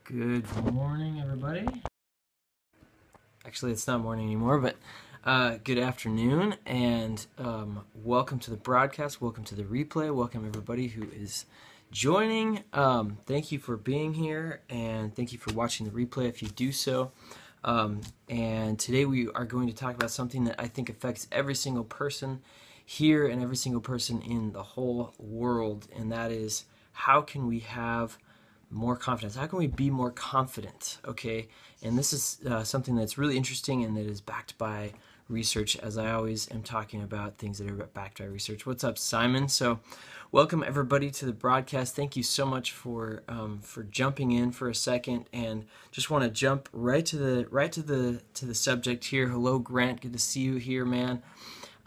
Good morning, everybody. Actually, it's not morning anymore, but good afternoon, and welcome to the broadcast, welcome to the replay, welcome everybody who is joining. Thank you for being here, and thank you for watching the replay if you do so. And today we are going to talk about something that I think affects every single person here and every single person in the whole world, and that is, how can we have more confidence? How can we be more confident? Okay, and this is something that's really interesting and that is backed by research, as I always am talking about things that are backed by research. What's up, Simon? So welcome everybody to the broadcast. Thank you so much for jumping in for a second, and just want to jump right to the subject here. Hello, Grant, good to see you here, man.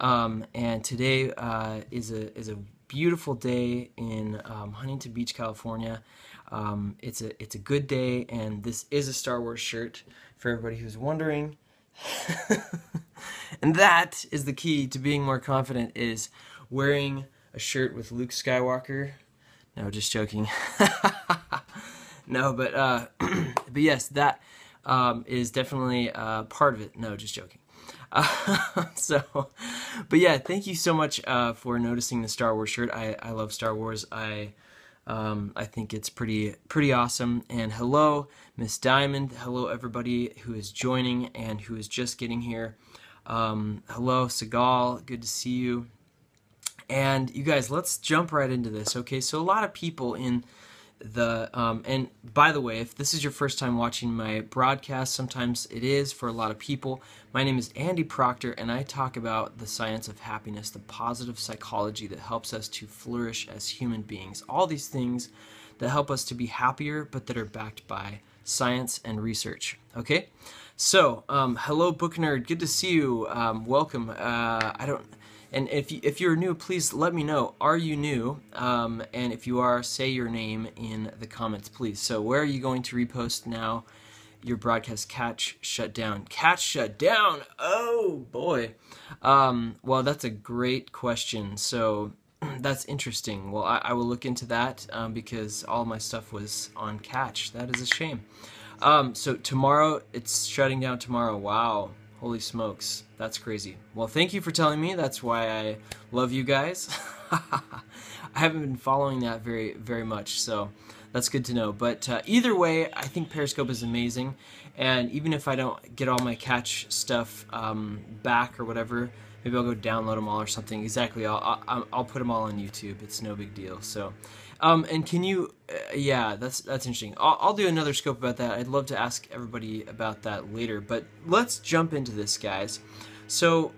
And today is a beautiful day in Huntington Beach, California. It's a good day, and this is a Star Wars shirt for everybody who's wondering. And that is the key to being more confident, is wearing a shirt with Luke Skywalker. No, just joking. No, but yes, that is definitely part of it. No, just joking. But yeah, thank you so much for noticing the Star Wars shirt. I love Star Wars. I think it's pretty awesome. And hello, Miss Diamond. Hello, everybody who is joining and who is just getting here. Hello, Segal. Good to see you. And you guys, let's jump right into this. Okay, so a lot of people in the and by the way, if this is your first time watching my broadcast, sometimes it is for a lot of people. My name is Andy Proctor, and I talk about the science of happiness, the positive psychology that helps us to flourish as human beings. All these things that help us to be happier, but that are backed by science and research. Okay, so hello, Book Nerd. Good to see you. Welcome. And if you're new, please let me know. Are you new? And if you are, say your name in the comments, please. So where are you going to repost now? Your broadcast catch shut down. Catch shut down. Oh boy. Well, that's a great question. So that's interesting. Well, I will look into that because all my stuff was on catch. That is a shame. So tomorrow, it's shutting down tomorrow. Wow. Holy smokes, that's crazy. Well, thank you for telling me. That's why I love you guys. I haven't been following that very much, so that's good to know. But either way, I think Periscope is amazing. And even if I don't get all my catch stuff back or whatever, maybe I'll go download them all or something. Exactly, I'll put them all on YouTube. It's no big deal. So, and can you? Yeah, that's interesting. I'll do another scope about that. I'd love to ask everybody about that later. But let's jump into this, guys. So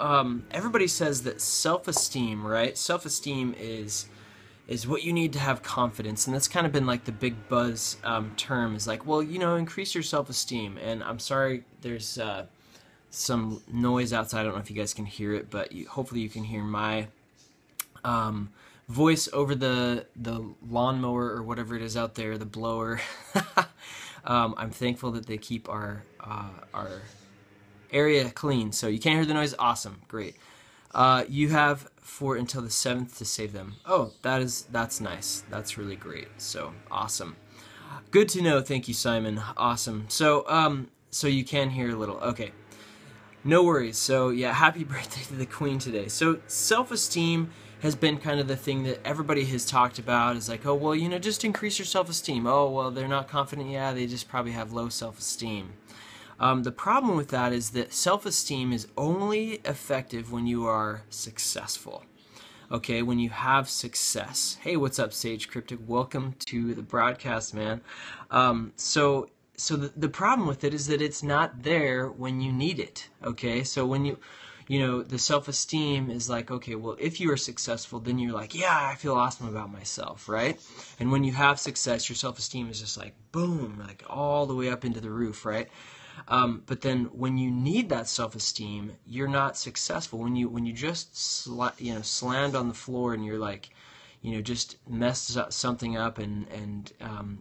everybody says that self-esteem, right? Self-esteem is what you need to have confidence, and that's kind of been like the big buzz term. Is like, well, you know, increase your self-esteem. And I'm sorry, there's some noise outside. I don't know if you guys can hear it, but hopefully you can hear my voice over the lawnmower or whatever it is out there, the blower. I'm thankful that they keep our area clean, so you can't hear the noise. Awesome, great. You have until the 7th to save them. Oh, that's nice. That's really great. So awesome. Good to know. Thank you, Simon. Awesome. So so you can hear a little. Okay. No worries. So yeah, happy birthday to the Queen today. So self-esteem has been kind of the thing that everybody has talked about. Is like, oh, well, you know, just increase your self-esteem. Oh, well, they're not confident. Yeah, they just probably have low self-esteem. The problem with that is that self-esteem is only effective when you are successful. Okay, when you have success. Hey, what's up, Sage Cryptic? Welcome to the broadcast, man. So the problem with it is that it's not there when you need it. Okay, so when you know, the self-esteem is like, okay, well, if you are successful, then you're like, yeah, I feel awesome about myself, right? And when you have success, your self-esteem is just like, boom, like all the way up into the roof, right? But then when you need that self-esteem, you're not successful. When you just slammed on the floor and you're like, you know, just messed something up and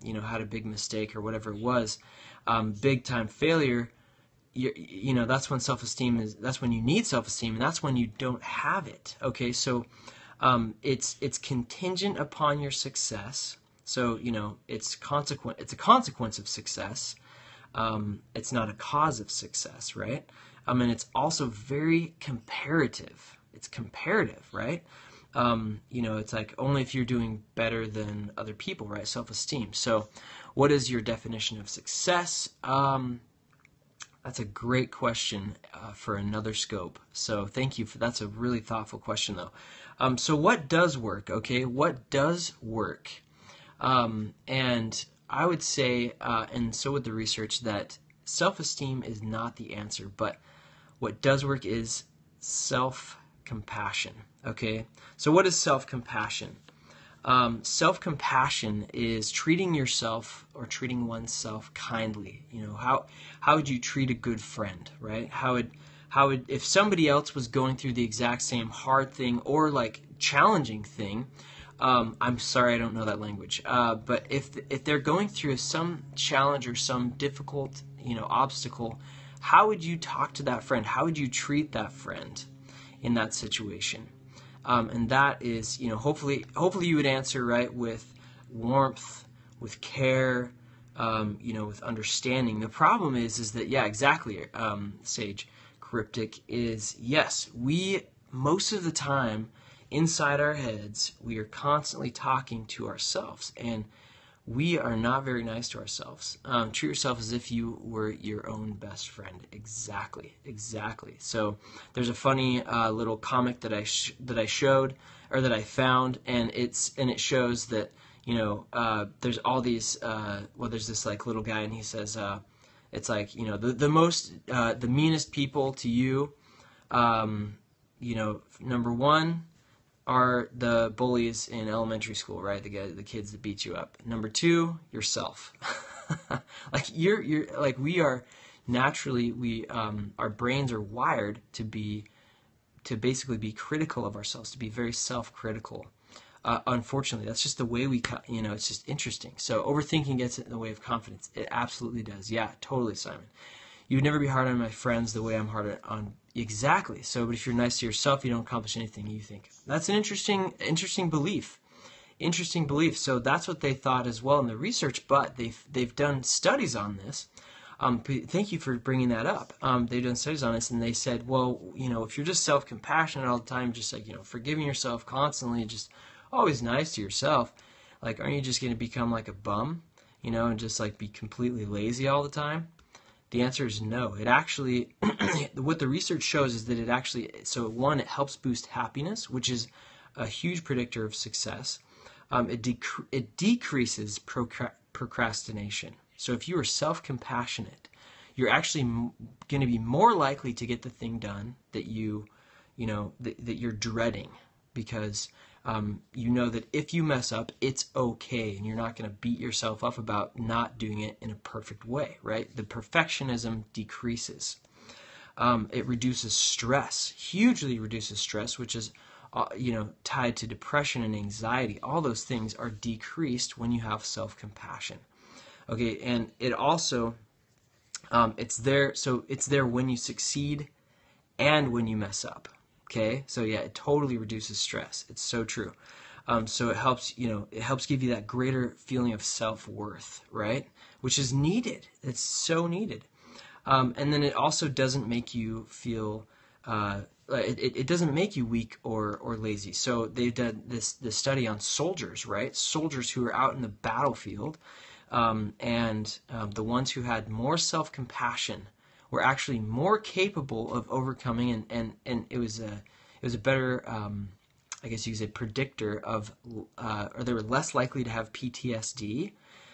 you know, had a big mistake or whatever it was, big time failure. You know, that's when that's when you need self-esteem, and that's when you don't have it. Okay, so it's contingent upon your success. So, it's a consequence of success. It's not a cause of success, right? And it's also very comparative. It's comparative, right? It's like only if you're doing better than other people, right? Self-esteem. So what is your definition of success? That's a great question for another scope. So thank you that's a really thoughtful question, though. So what does work? Okay, what does work? And I would say, and so would the research, that self-esteem is not the answer, but what does work is self-compassion. Okay, so what is self-compassion? Self-compassion is treating yourself or treating oneself kindly. How would you treat a good friend, right? How would if somebody else was going through the exact same hard thing or like challenging thing? I'm sorry, I don't know that language. But if they're going through some challenge or some difficult, obstacle, how would you talk to that friend? How would you treat that friend in that situation? And that is, hopefully you would answer right with warmth, with care, with understanding. The problem is that, yeah, exactly, Sage, cryptic is, yes, we, most of the time, inside our heads, we are constantly talking to ourselves, and we are not very nice to ourselves. Treat yourself as if you were your own best friend. Exactly. So there's a funny little comic that I showed, or that I found, and it shows that there's all these. There's this like little guy, and he says it's like the meanest people to you. Number one are the bullies in elementary school, right? The kids that beat you up. Number two, yourself. Like you're like we are naturally our brains are wired to basically be critical of ourselves, to be very self-critical. Unfortunately, that's just the way it's just interesting. So overthinking gets in the way of confidence. It absolutely does. Yeah, totally, Simon. You would never be hard on my friends the way I'm hard on. Exactly. So, but if you're nice to yourself, you don't accomplish anything you think. That's an interesting belief. Interesting belief. So that's what they thought as well in the research. But they've done studies on this. Thank you for bringing that up. They've done studies on this, and they said, well, if you're just self-compassionate all the time, just like forgiving yourself constantly, just always nice to yourself, like aren't you just going to become like a bum, and just like be completely lazy all the time? The answer is no. It actually, what the research shows is that it actually, so one, it helps boost happiness, which is a huge predictor of success. It decreases procrastination. So if you are self-compassionate, you're actually going to be more likely to get the thing done that that you're dreading, because that if you mess up, it's okay, and you're not going to beat yourself up about not doing it in a perfect way, right? The perfectionism decreases. It reduces stress, hugely reduces stress, which is, tied to depression and anxiety. All those things are decreased when you have self-compassion. Okay, and it also, it's there when you succeed and when you mess up. Okay, so yeah, it totally reduces stress. It's so true. So it helps give you that greater feeling of self-worth, right? Which is needed. It's so needed. And then it also doesn't make you feel, it doesn't make you weak or lazy. So they've done this study on soldiers, right? Soldiers who are out in the battlefield, and the ones who had more self-compassion were actually more capable of overcoming, and it was a better, I guess you could say, predictor of, or they were less likely to have PTSD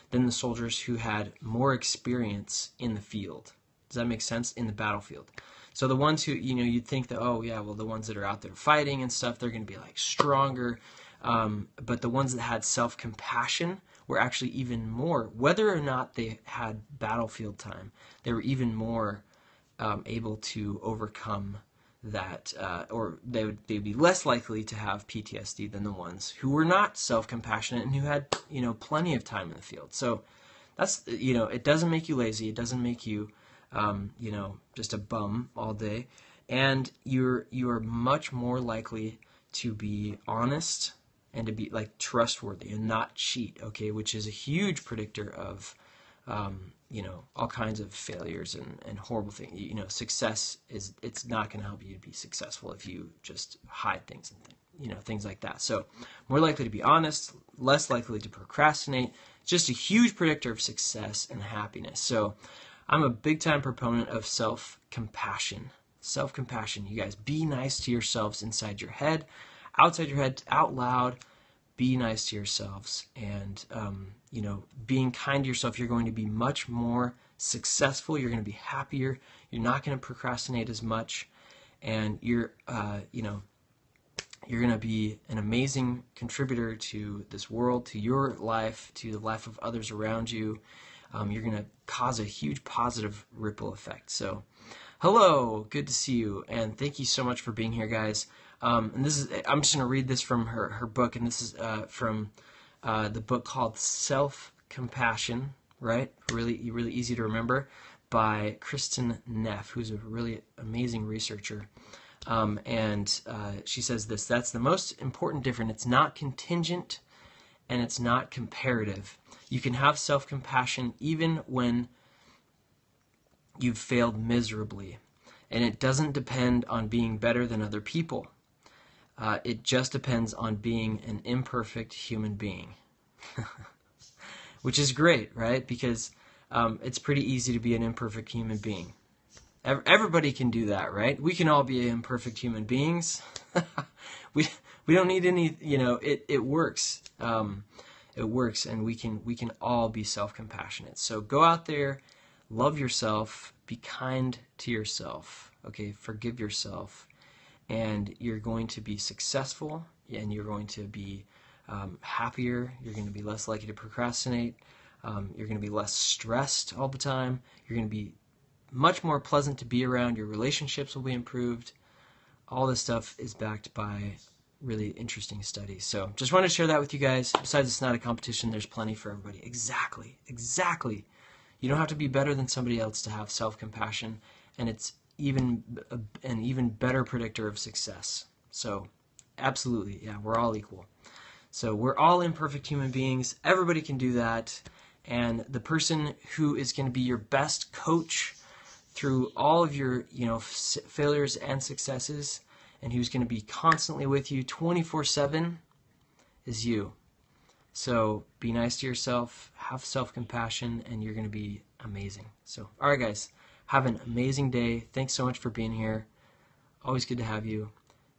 than the soldiers who had more experience in the field. Does that make sense? In the battlefield. So the ones who, you'd think that, oh yeah, well, the ones that are out there fighting and stuff, they're going to be like stronger. But the ones that had self-compassion were actually even more, whether or not they had battlefield time, they were even more able to overcome that, or they'd be less likely to have PTSD than the ones who were not self-compassionate and who had, plenty of time in the field. So that's, it doesn't make you lazy. It doesn't make you, just a bum all day. And you're much more likely to be honest and to be like trustworthy and not cheat, okay, which is a huge predictor of all kinds of failures and horrible things. Success it's not going to help you to be successful if you just hide things and things like that. So more likely to be honest, less likely to procrastinate, just a huge predictor of success and happiness. So I'm a big time proponent of self-compassion. Self-compassion, you guys, be nice to yourselves inside your head, outside your head, out loud. Be nice to yourselves, and being kind to yourself, you're going to be much more successful. You're going to be happier. You're not going to procrastinate as much, and you're going to be an amazing contributor to this world, to your life, to the life of others around you. You're going to cause a huge positive ripple effect. So, hello, good to see you, and thank you so much for being here, guys. And I'm just going to read this from her book, and this is from the book called Selfcompassion, right? Really easy to remember, by Kristen Neff, who's a really amazing researcher. And she says this: that's the most important difference. It's not contingent, and it's not comparative. You can have self-compassion even when you've failed miserably, and it doesn't depend on being better than other people. It just depends on being an imperfect human being. Which is great, right? Because it's pretty easy to be an imperfect human being. Everybody can do that, right? We can all be imperfect human beings. we don't need any, it works. It works, and we can all be self-compassionate. So go out there, love yourself, be kind to yourself, okay? Forgive yourself. And you're going to be successful, and you're going to be happier. You're going to be less likely to procrastinate. You're going to be less stressed all the time. You're going to be much more pleasant to be around. Your relationships will be improved. All this stuff is backed by really interesting studies. So just wanted to share that with you guys. Besides, it's not a competition. There's plenty for everybody. Exactly. You don't have to be better than somebody else to have self-compassion, and it's an even better predictor of success. So absolutely, yeah, we're all equal. So we're all imperfect human beings. Everybody can do that. And the person who is going to be your best coach through all of your failures and successes, and who's going to be constantly with you 24/7 is you. So be nice to yourself, have self-compassion, and you're going to be amazing. So all right, guys, have an amazing day. Thanks so much for being here. Always good to have you.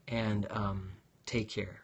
And take care.